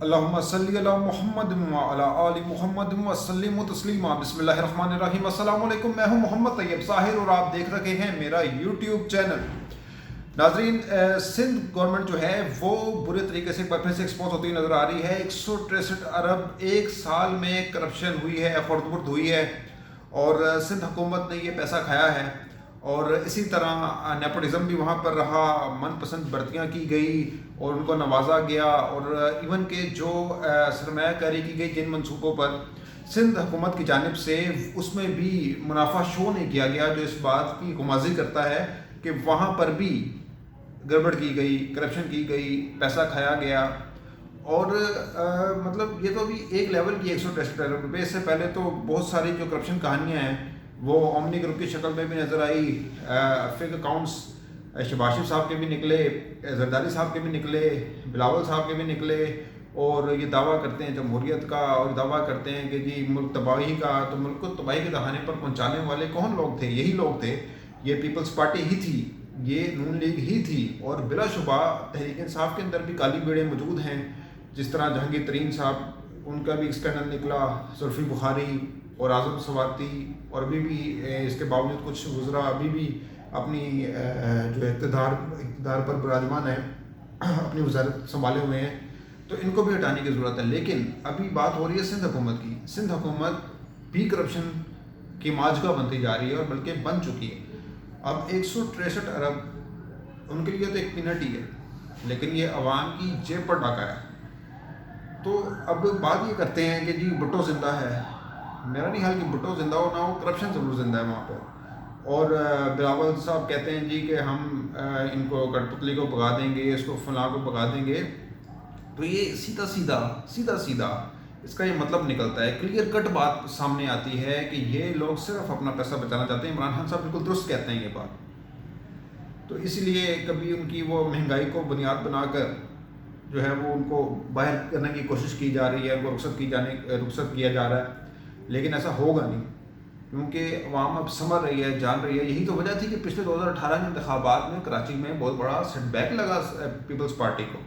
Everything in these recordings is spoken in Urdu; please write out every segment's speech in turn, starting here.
اللہم صلی علی محمد وعلی آل محمد وسلم تسلیما۔ بسم اللہ الرحمن الرحیم۔ السلام علیکم، میں ہوں محمد طیب ظاہر اور آپ دیکھ رہے ہیں میرا یوٹیوب چینل۔ ناظرین، سندھ گورنمنٹ جو ہے وہ برے طریقے سے پھر سے ایکسپوز ہوتی نظر آ رہی ہے۔ 163 ارب ایک سال میں کرپشن ہوئی ہے، خرد برد ہوئی ہے، اور سندھ حکومت نے یہ پیسہ کھایا ہے، اور اسی طرح نیپوٹزم بھی وہاں پر رہا، من پسند بھرتیاں کی گئی اور ان کو نوازا گیا، اور ایون کہ جو سرمایہ کاری کی گئی جن منصوبوں پر سندھ حکومت کی جانب سے، اس میں بھی منافع شو نہیں کیا گیا، جو اس بات کی غمازی کرتا ہے کہ وہاں پر بھی گڑبڑ کی گئی، کرپشن کی گئی، پیسہ کھایا گیا۔ اور مطلب یہ تو بھی ایک لیول کی 163 ارب روپے، اس سے پہلے تو بہت ساری جو کرپشن کہانیاں ہیں وہ اومنی گروپ کی شکل میں بھی نظر آئی۔ فیک اکاؤنٹس شہباز شریف صاحب کے بھی نکلے، زرداری صاحب کے بھی نکلے، بلاول صاحب کے بھی نکلے، اور یہ دعویٰ کرتے ہیں جمہوریت کا، اور دعویٰ کرتے ہیں کہ جی ملک تباہی کا۔ تو ملک کو تباہی کے دہانے پر پہنچانے والے کون لوگ تھے؟ یہی لوگ تھے، یہ پیپلز پارٹی ہی تھی، یہ نون لیگ ہی تھی، اور بلا شبہ تحریک انصاف کے اندر بھی کالی بیڑے موجود ہیں، جس طرح جہانگیر ترین صاحب، ان کا بھی اسکینڈل نکلا، زلفی بخاری اور اعظم سواتی، اور ابھی بھی اس کے باوجود کچھ وزراء ابھی بھی اپنی جو اقتدار پر براجمان ہے، اپنی وزارت سنبھالے ہوئے ہیں، تو ان کو بھی ہٹانے کی ضرورت ہے۔ لیکن ابھی بات ہو رہی ہے سندھ حکومت کی۔ سندھ حکومت بھی کرپشن کی ماجگا بنتی جا رہی ہے، اور بلکہ بن چکی ہے۔ اب 163 ارب ان کے لیے تو ایک پینٹ ہی ہے، لیکن یہ عوام کی جیب پر ڈاکہ ہے۔ تو اب بات یہ کرتے ہیں کہ جی بھٹو زندہ ہے۔ میرا نہیں خیال کہ بھٹو زندہ ہو نہ ہو، کرپشن ضرور زندہ ہے وہاں پر۔ اور بلاول صاحب کہتے ہیں جی کہ ہم ان کو کٹ پتلی کو بھگا دیں گے، اس کو فلاں کو بھگا دیں گے۔ تو یہ سیدھا اس کا یہ مطلب نکلتا ہے، کلیئر کٹ بات سامنے آتی ہے کہ یہ لوگ صرف اپنا پیسہ بچانا چاہتے ہیں۔ عمران خان صاحب بالکل درست کہتے ہیں یہ بات۔ تو اس لیے کبھی ان کی وہ مہنگائی کو بنیاد بنا کر جو ہے وہ ان کو باہر کرنے کی کوشش کی جا رہی ہے، ان کو رخصت کیا جا رہا ہے، لیکن ایسا ہوگا نہیں، کیونکہ عوام اب سمجھ رہی ہے، جان رہی ہے۔ یہی تو وجہ تھی کہ پچھلے 2018 کے انتخابات میں کراچی میں بہت بڑا سیٹ بیک لگا پیپلز پارٹی کو۔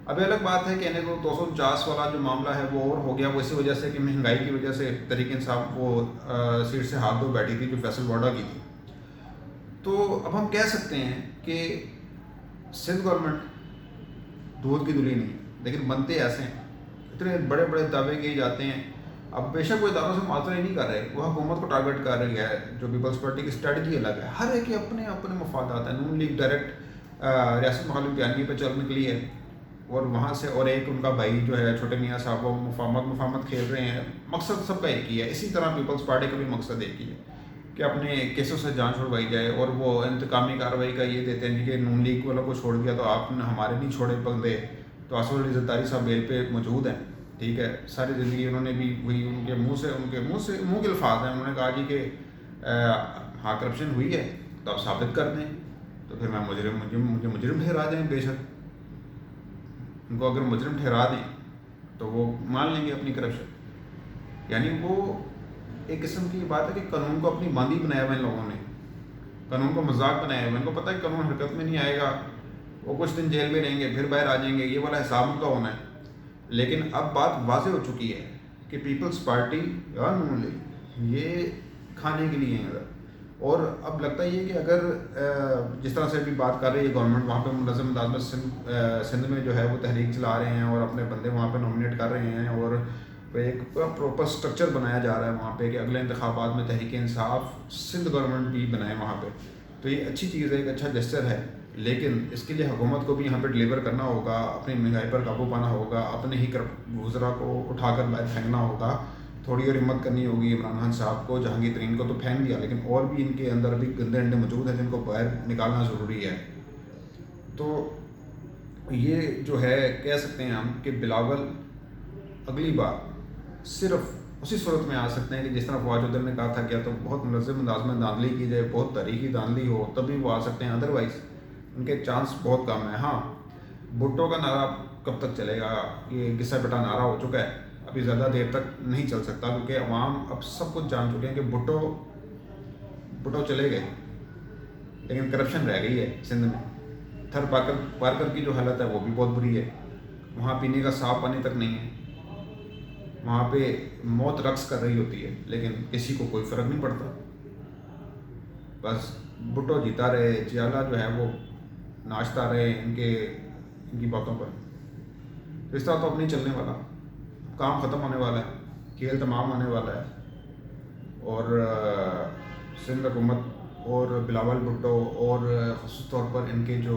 اب الگ بات ہے کہ 249 والا جو معاملہ ہے وہ اور ہو گیا، وہ اسی وجہ سے کہ مہنگائی کی وجہ سے تحریک انصاف وہ سیٹ سے ہاتھ دھو بیٹھی تھی، جو فیصل وارڈا کی تھی۔ تو اب ہم کہہ سکتے ہیں کہ سندھ گورنمنٹ دودھ کی دلی نہیں، لیکن بنتے ایسے ہیں، اتنے بڑے بڑے دعوے کیے جاتے ہیں۔ اب بے شک وہ اداروں سے معطل ہی نہیں کر رہے، وہ حکومت کو ٹارگٹ کر رہی ہے، جو پیپلز پارٹی کی اسٹریٹجی الگ ہے، ہر ایک کے اپنے اپنے مفادات ہیں۔ نون لیگ ڈائریکٹ ریاست مخالف بیانیے پہ چل نکلی ہے، اور وہاں سے اور ایک ان کا بھائی جو ہے چھوٹے میاں صاحب، وہ مفاہمت کھیل رہے ہیں۔ مقصد سب کا ایک ہی ہے۔ اسی طرح پیپلز پارٹی کا بھی مقصد ایک ہی ہے کہ اپنے کیسوں سے جان چھڑوائی جائے، اور وہ انتقامی کارروائی کا یہ دیتے ہیں کہ نون لیگ والوں کو چھوڑ دیا تو آپ نے ہمارے نہیں چھوڑے بندے۔ تو آصف علی زرداری صاحب بیل پہ موجود ہیں، ٹھیک ہے، ساری زندگی انہوں نے بھی وہی ان کے منہ کے الفاظ ہیں، انہوں نے کہا جی کہ ہاں کرپشن ہوئی ہے تو آپ ثابت کر دیں، تو پھر میں مجھے مجرم ٹھہرا دیں۔ بے شک ان کو اگر مجرم ٹھہرا دیں تو وہ مان لیں گے اپنی کرپشن۔ یعنی وہ ایک قسم کی بات ہے کہ قانون کو اپنی باندھی بنایا ہوا ان لوگوں نے، قانون کو مذاق بنایا ہوا۔ ان کو پتہ ہے کہ قانون حرکت میں نہیں آئے گا، وہ کچھ دن جیل میں رہیں گے، پھر باہر آ جائیں گے، یہ والا حساب ان کا ہونا ہے۔ لیکن اب بات واضح ہو چکی ہے کہ پیپلز پارٹی یا نون لیگ یہ کھانے کے لیے ہیں۔ اور اب لگتا یہ کہ اگر جس طرح سے بھی بات کر رہی ہے گورنمنٹ، وہاں پہ منظم انداز میں سندھ میں جو ہے وہ تحریک چلا رہے ہیں، اور اپنے بندے وہاں پہ نامنیٹ کر رہے ہیں، اور ایک پراپر سٹرکچر بنایا جا رہا ہے وہاں پہ کہ اگلے انتخابات میں تحریک انصاف سندھ گورنمنٹ بھی بنائے وہاں پہ۔ تو یہ اچھی چیز ہے، ایک اچھا جسچر ہے، لیکن اس کے لیے حکومت کو بھی یہاں پہ ڈلیور کرنا ہوگا، اپنی مہنگائی پر قابو پانا ہوگا، اپنے ہی وزراء کو اٹھا کر باہر پھینکنا ہوگا، تھوڑی اور ہمت کرنی ہوگی۔ عمران خان صاحب کو، جہانگیر ترین کو تو پھینک دیا، لیکن اور بھی ان کے اندر بھی گندے انڈے موجود ہیں جن کو باہر نکالنا ضروری ہے۔ تو یہ جو ہے کہہ سکتے ہیں ہم کہ بلاول اگلی بار صرف اسی صورت میں آ سکتے ہیں کہ جس طرح فواد چودھری نے کہا تھا کہ تو بہت منظم انداز میں دھاندلی کی جائے، بہت تاریخی دھاندلی ہو، تبھی وہ آ سکتے ہیں، ادروائز ان کے چانس بہت کم ہیں۔ ہاں، بھٹو کا نعرہ کب تک چلے گا؟ یہ گھسا پٹا نعرہ ہو چکا ہے، ابھی زیادہ دیر تک نہیں چل سکتا، کیونکہ عوام اب سب کچھ جان چکے ہیں کہ بھٹو چلے گئے، لیکن کرپشن رہ گئی ہے سندھ میں۔ تھر پارکر کی جو حالت ہے وہ بھی بہت بری ہے، وہاں پینے کا صاف پانی تک نہیں ہے، وہاں پہ موت رقص کر رہی ہوتی ہے لیکن کسی کو کوئی فرق نہیں پڑتا، بس بھٹو جیتا رہے، چیالہ جو ہے وہ ناچتا رہے ان کی باتوں پر۔ تو اس طرح تو اب نہیں چلنے والا، کام ختم ہونے والا ہے، کھیل تمام ہونے والا ہے، اور سندھ حکومت اور بلاول بھٹو اور خصوص طور پر ان کے جو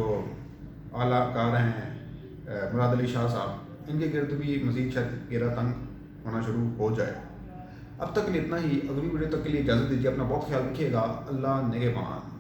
اعلیٰ کار ہیں مراد علی شاہ صاحب، ان کے گرد بھی مزید شاید گھیرا تنگ ہونا شروع ہو جائے۔ اب تک کے لیے اتنا ہی، اگلی ویڈیو تک کے لیے اجازت دیجیے، اپنا بہت خیال رکھیے گا، اللہ نگہبان۔